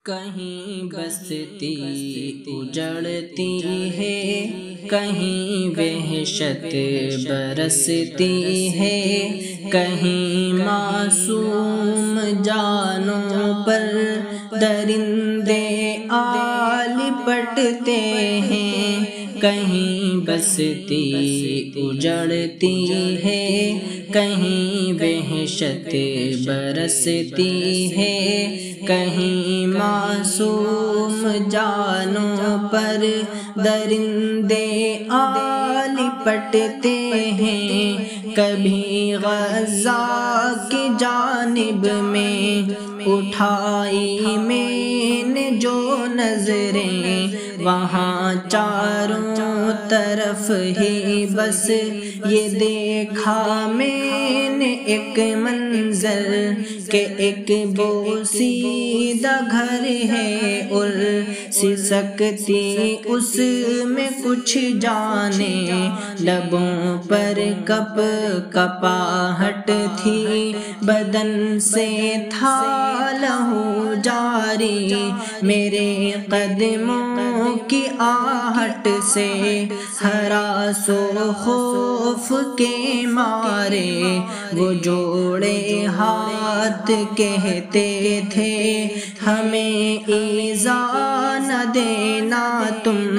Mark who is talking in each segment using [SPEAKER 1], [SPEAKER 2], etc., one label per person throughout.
[SPEAKER 1] کہیں بستی اجڑتی ہے، کہیں وحشت برستی ہے، کہیں معصوم جانوں پر درندے آ لپٹتے ہیں، کہیں بستی اجڑتی ہے، کہیں وحشت برستی ہے، کہیں معصوم جانوں پر درندے آ لپٹتے ہیں، کبھی غزہ کی جانب میں اٹھائی میں نے جو نظریں، وہاں چاروں طرف ہی بس یہ دیکھا میں نے ایک منظر کہ ایک بوسیدہ گھر ہے اور سسکتی اس میں کچھ جانے، لبوں پر کپ کپاہٹ تھی، بدن سے تھا لہو جاری، میرے قدموں کی آہٹ سے ہراس و خوف کے مارے وہ جوڑے ہاتھ کہتے تھے ہمیں ایذا نہ دینا تم،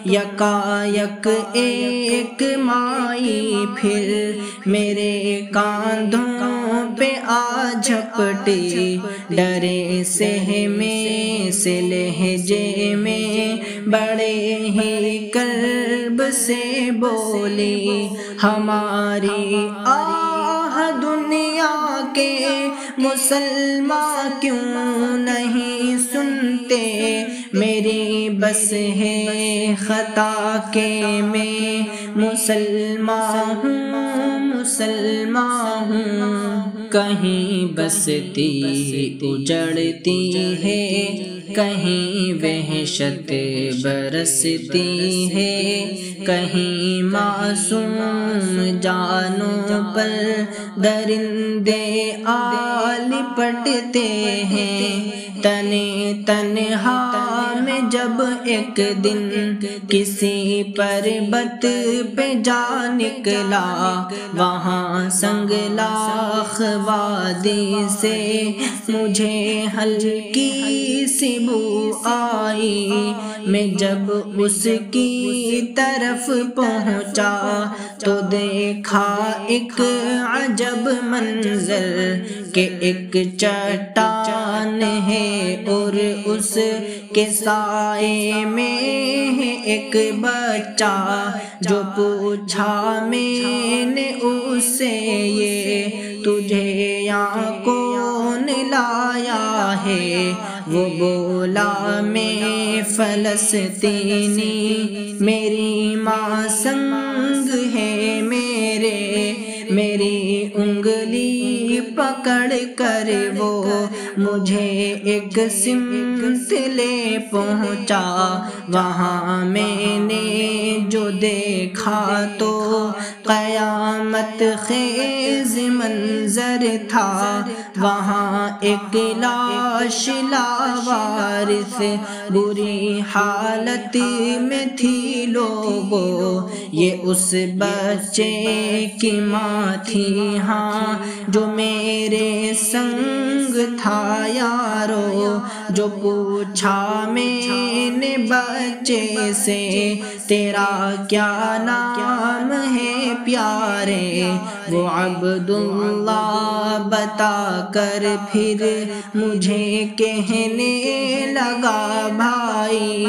[SPEAKER 1] یکایک ایک مائی پھر میرے کاندھوں پہ آ جھپٹی، ڈرے سہمے سے لہجے میں بڑے ہی کرب سے بولی، ہماری آہ دنیا کے مسلمان کیوں نہیں سنتے، میری بس ہے خطا کہ میں مسلمان ہوں، مسلمان ہوں، کہیں بستی اجڑتی ہے، کہیں وحشت برستی ہے، کہیں معصوم جانوں پر درندے آ لپٹتے ہیں، تنے تنہا میں جب ایک دن کسی پربت پہ جا نکلا، وہاں سنگلاخ وادی سے مجھے ہلکی سی بو آئی، میں جب اس کی طرف پہنچا تو دیکھا ایک عجب منظر کہ ایک چٹان ہے اور اس کے سائے میں ہے ایک بچہ، جو پوچھا میں نے اس سے یہ تجھے یہاں کون لایا ہے، وہ بولا میں فلسطینی، میری ماں سنگ ہے میری انگلی پکڑ کر وہ مجھے ایک سمت لے پہنچا، وہاں میں نے جو دیکھا تو قیامت خیز منظر تھا، وہاں ایک لاش لاوارث بری حالت میں تھی، لوگوں یہ اس بچے کی ماں تھی، ہاں جو میرے سنگ تھا یارو، جو پوچھا میں نے بچے سے تیرا کیا نام ہے پیارے، وہ عبداللہ بتا کر پھر مجھے کہنے لگا بھائی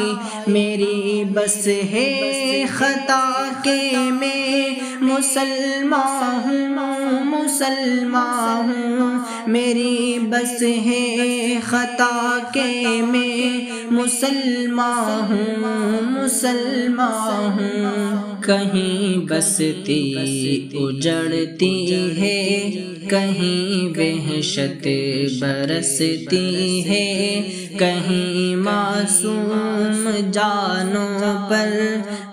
[SPEAKER 1] میری بس ہے خطا کہ میں مسلمان ہوں، مسلمان ہوں، میری بس ہے خطا کہ میں مسلمان ہوں، مسلمان ہوں، کہیں بستی اجڑتی ہے، کہیں وحشت برستی ہے، کہیں معصوم جانوں پر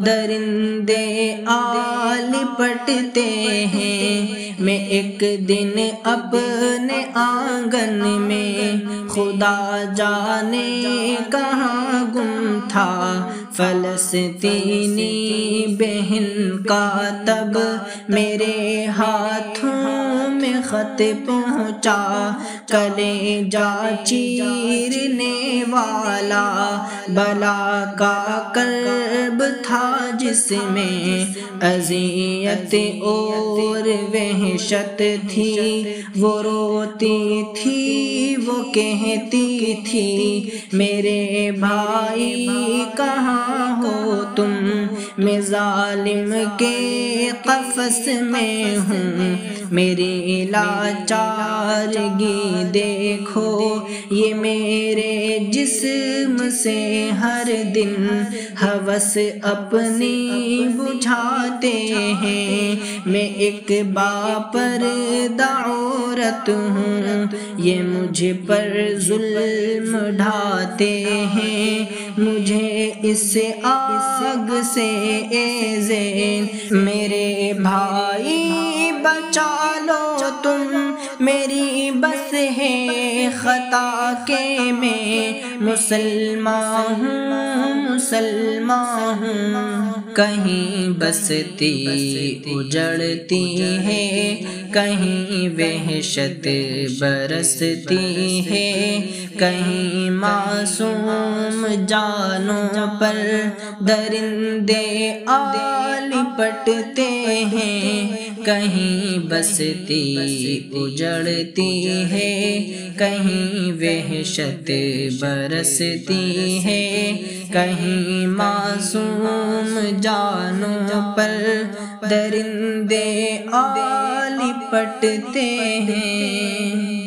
[SPEAKER 1] درندے آ لپٹتے لپٹتے ہیں۔ میں ایک دن اپنے آنگن میں خدا جانے کہاں گم تھا، فلسطینی بہن کا تب میرے ہاتھوں میں خط پہنچا، کلیجہ چیرنے والا بلا کا کرب تھا جس میں اذیت اور وحشت تھی۔ وہ روتی تھی، وہ کہتی تھی میرے بھائی کہاں ہو تم، میں ظالم کے قفس میں ہوں، میری لاچارگی دیکھو، یہ میرے جسم سے ہر دن ہوس اپنی بجھاتے ہیں۔ میں ایک باپردہ عورت ہوں، یہ مجھ پر ظلم ڈھاتے ہیں، مجھے اس آگ سے اے زین میرے بھائی بچا لو تم، میری بس ہے خطا کہ میں مسلمان ہوں۔ کہیں بستی اجڑتی ہے، کہیں وحشت برستی ہے، کہیں معصوم جانوں پر درندے لپٹتے ہیں، کہیں بستی اجڑتی ہے، کہیں وحشت برستی ہے، کہیں معصوم جانوں پر درندے لپٹتے ہیں۔